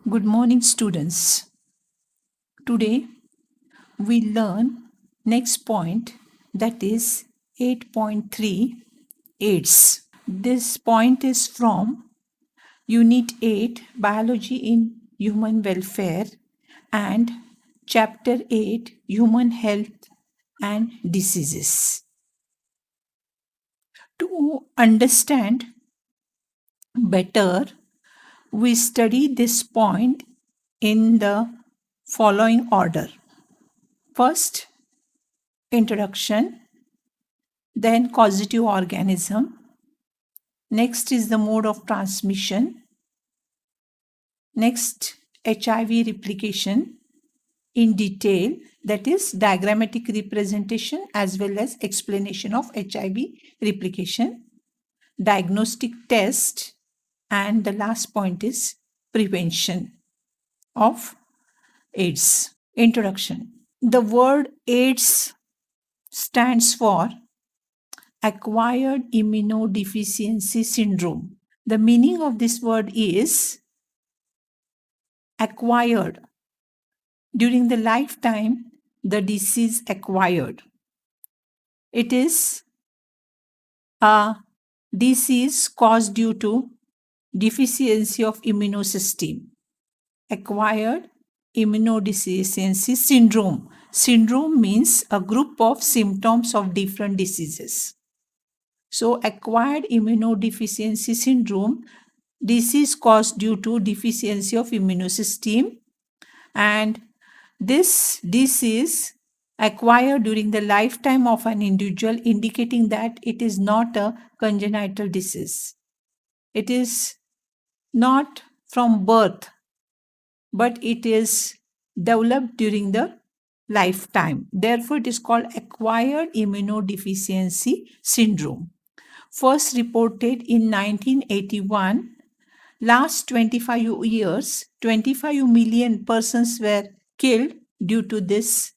Good morning, students. Today we learn next point, that is 8.3 AIDS. This point is from Unit 8 Biology in Human Welfare and Chapter 8 Human Health and Diseases. To understand better, we study this point in the following order. First, introduction, then causative organism. Next is the mode of transmission. Next, HIV replication in detail, that is diagrammatic representation as well as explanation of HIV replication, diagnostic test, and the last point is prevention of AIDS. Introduction. The word AIDS stands for acquired immunodeficiency syndrome. The meaning of this word is acquired. During the lifetime, the disease acquired. It is a disease caused due to deficiency of immunosystem. Acquired immunodeficiency syndrome. Syndrome means a group of symptoms of different diseases. So, acquired immunodeficiency syndrome, disease caused due to deficiency of immunosystem, and this disease acquired during the lifetime of an individual, indicating that it is not a congenital disease. It is not from birth, but it is developed during the lifetime. Therefore, it is called acquired immunodeficiency syndrome. First reported in 1981. Last 25 years, 25 million persons were killed due to this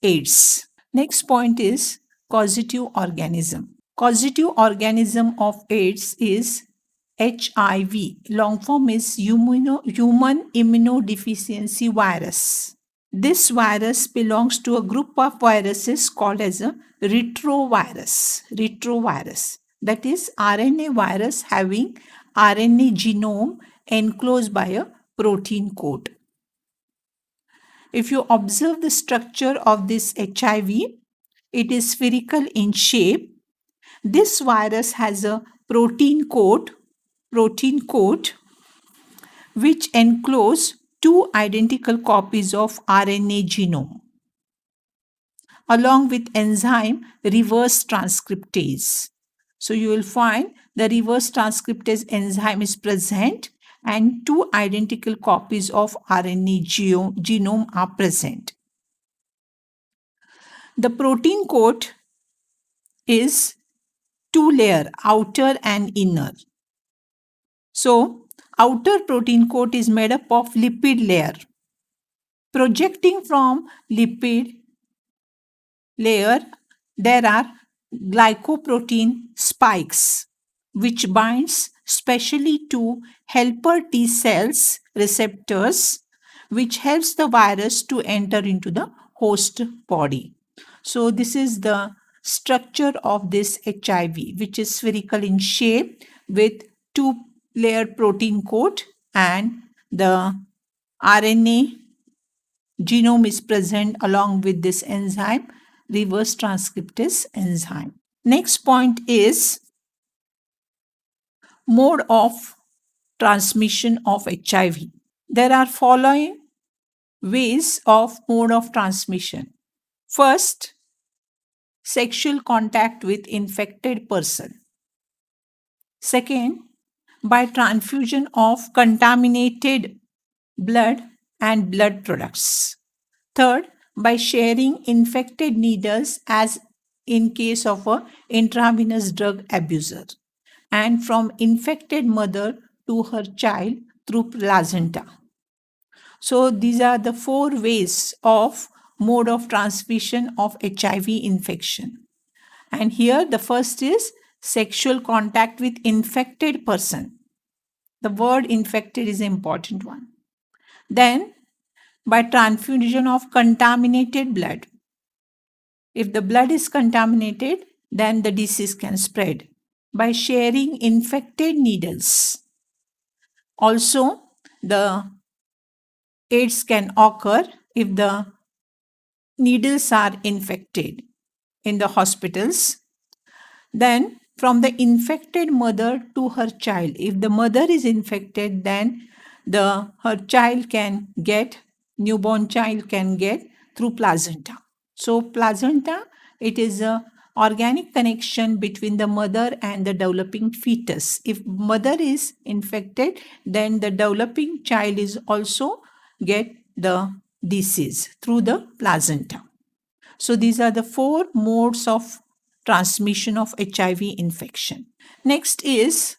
AIDS. Next point is causative organism. Causative organism of AIDS is HIV. Long form is human immunodeficiency virus. This virus belongs to a group of viruses called as a retrovirus. Retrovirus. That is RNA virus having RNA genome enclosed by a protein coat. If you observe the structure of this HIV, it is spherical in shape. This virus has a protein coat which enclose two identical copies of RNA genome along with enzyme reverse transcriptase. So you will find the reverse transcriptase enzyme is present and two identical copies of RNA genome are present. The protein coat is two layer, outer and inner. So outer protein coat is made up of lipid layer. Projecting from lipid layer, there are glycoprotein spikes which binds specially to helper T cells receptors, which helps the virus to enter into the host body. So this is the structure of this HIV, which is spherical in shape with two layer protein coat, and the RNA genome is present along with this enzyme, reverse transcriptase enzyme. Next point is mode of transmission of HIV. There are following ways of mode of transmission. First, sexual contact with infected person. Second, by transfusion of contaminated blood and blood products. Third, by sharing infected needles as in case of a intravenous drug abuser, and from infected mother to her child through placenta. So these are the four ways of mode of transmission of HIV infection. And here the first is sexual contact with infected person. The word infected is an important one. Then, by transfusion of contaminated blood. If the blood is contaminated, then the disease can spread by sharing infected needles. Also, the AIDS can occur if the needles are infected in the hospitals. Then, from the infected mother to her child, if the mother is infected, then her child can get, newborn child can get through placenta. So placenta, it is a organic connection between the mother and the developing fetus. If mother is infected, then the developing child is also get the disease through the placenta. So these are the four modes of transmission of HIV infection. Next is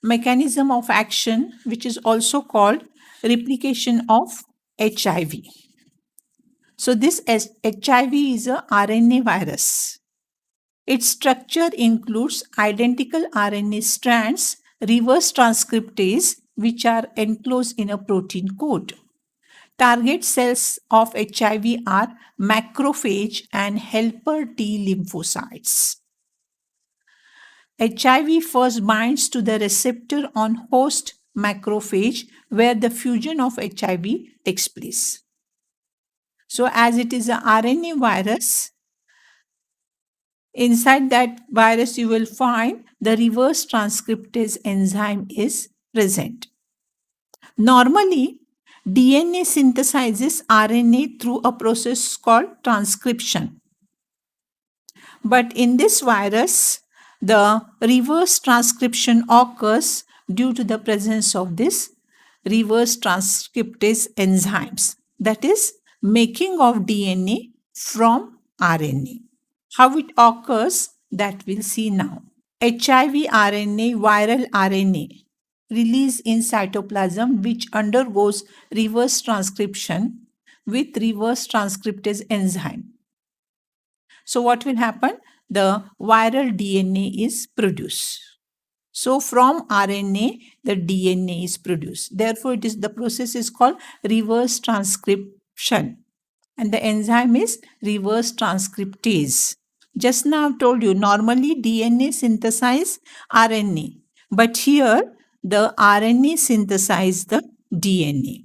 mechanism of action, which is also called replication of HIV. So this HIV is a RNA virus. Its structure includes identical RNA strands, reverse transcriptase, which are enclosed in a protein coat. Target cells of HIV are macrophage and helper T lymphocytes. HIV first binds to the receptor on host macrophage where the fusion of HIV takes place. So, as it is a RNA virus, inside that virus you will find the reverse transcriptase enzyme is present. Normally, DNA synthesizes RNA through a process called transcription. But in this virus, the reverse transcription occurs due to the presence of this reverse transcriptase enzymes, that is, making of DNA from RNA. How it occurs, that we'll see now. HIV RNA, viral RNA, released in cytoplasm which undergoes reverse transcription with reverse transcriptase enzyme. So what will happen? The viral DNA is produced. So from RNA, the DNA is produced. Therefore, the process is called reverse transcription. And the enzyme is reverse transcriptase. Just now I've told you, normally DNA synthesize RNA. But here, the RNA synthesize the DNA.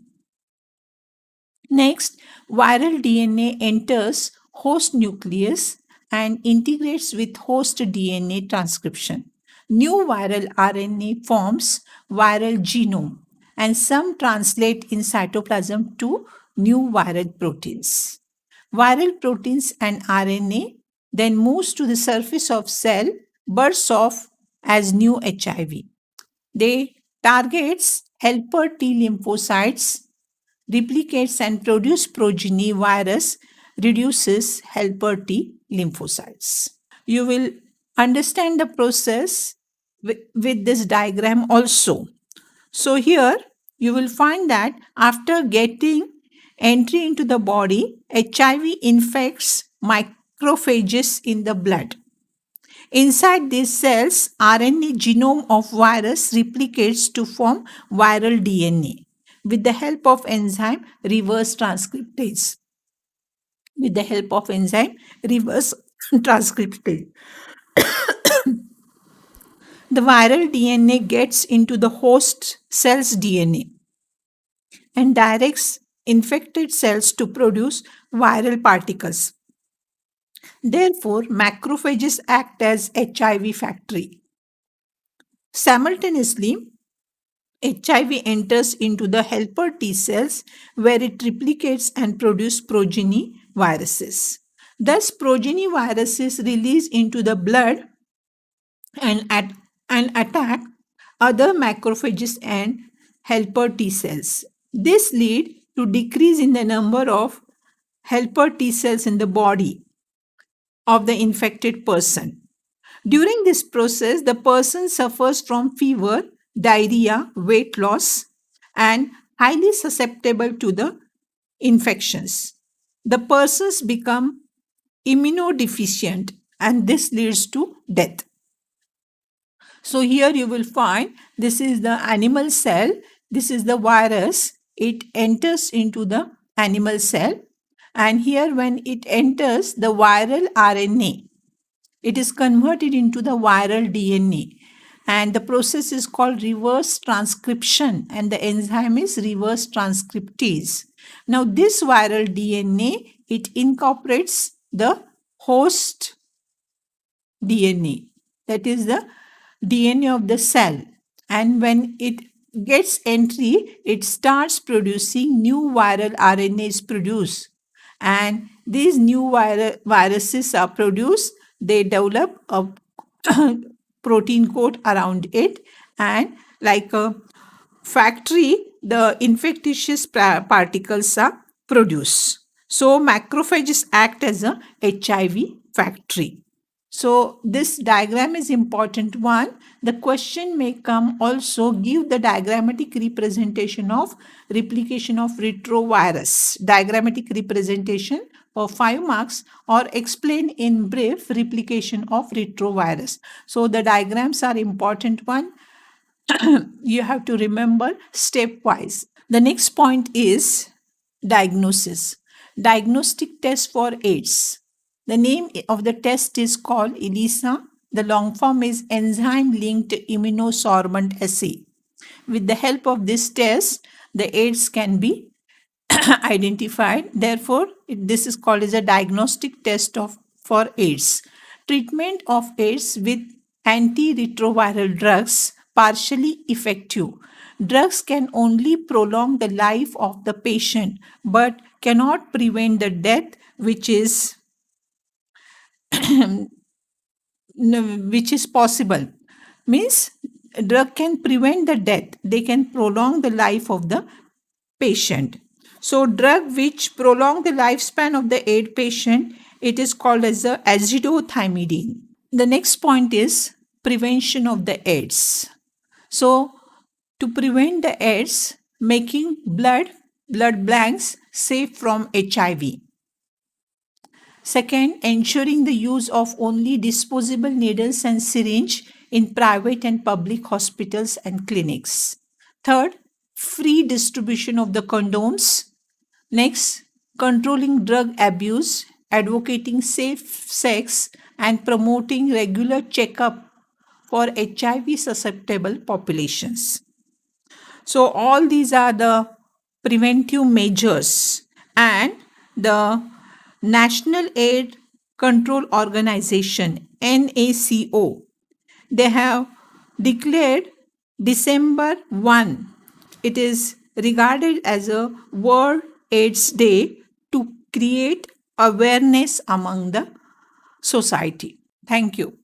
Next, viral DNA enters host nucleus and integrates with host DNA transcription. New viral RNA forms viral genome and some translate in cytoplasm to new viral proteins. Viral proteins and RNA then moves to the surface of cell, bursts off as new HIV. They targets helper T lymphocytes, replicates and produce progeny. Virus reduces helper T lymphocytes. You will understand the process with this diagram also. So here you will find that after getting entry into the body, HIV infects macrophages in the blood. Inside these cells, RNA genome of virus replicates to form viral DNA with the help of enzyme reverse transcriptase. With the help of enzyme reverse transcriptase. The viral DNA gets into the host cell's DNA and directs infected cells to produce viral particles. Therefore, macrophages act as HIV factory. Simultaneously, HIV enters into the helper T cells where it replicates and produces progeny viruses. Thus, progeny viruses release into the blood and attack other macrophages and helper T cells. This leads to decrease in the number of helper T cells in the body of the infected person. During this process, the person suffers from fever, diarrhea, weight loss, and highly susceptible to the infections. The persons become immunodeficient and this leads to death. So here you will find this is the animal cell, this is the virus, it enters into the animal cell, and here when it enters the viral RNA, it is converted into the viral DNA, and the process is called reverse transcription, and the enzyme is reverse transcriptase. Now this viral DNA, it incorporates the host DNA, that is the DNA of the cell, and when it gets entry, it starts producing new viral RNAs produced, and these new viruses are produced. They develop a protein coat around it, and like a factory, the infectious particles are produced. So macrophages act as a HIV factory. So this diagram is important one. The question may come also, give the diagrammatic representation of replication of retrovirus. Diagrammatic representation for 5 marks, or explain in brief replication of retrovirus. So the diagrams are important one. You have to remember stepwise. The next point is diagnosis. Diagnostic test for AIDS. The name of the test is called ELISA. The long form is enzyme linked immunosorbent assay. With the help of this test, the AIDS can be identified. Therefore, this is called as a diagnostic test for AIDS. Treatment of AIDS with antiretroviral drugs partially effective. Drugs can only prolong the life of the patient but cannot prevent the death, which is possible. Means drug can prevent the death, they can prolong the life of the patient. So drug which prolong the lifespan of the AIDS patient, it is called as the azithromycin. The next point is prevention of the AIDS. So to prevent the AIDS, making blood banks safe from HIV. Second, ensuring the use of only disposable needles and syringe in private and public hospitals and clinics. Third, free distribution of the condoms. Next, controlling drug abuse, advocating safe sex, and promoting regular checkup for HIV susceptible populations. So all these are the preventive measures, and the National AIDS Control Organization, NACO, they have declared December 1. It is regarded as a World AIDS Day to create awareness among the society. Thank you.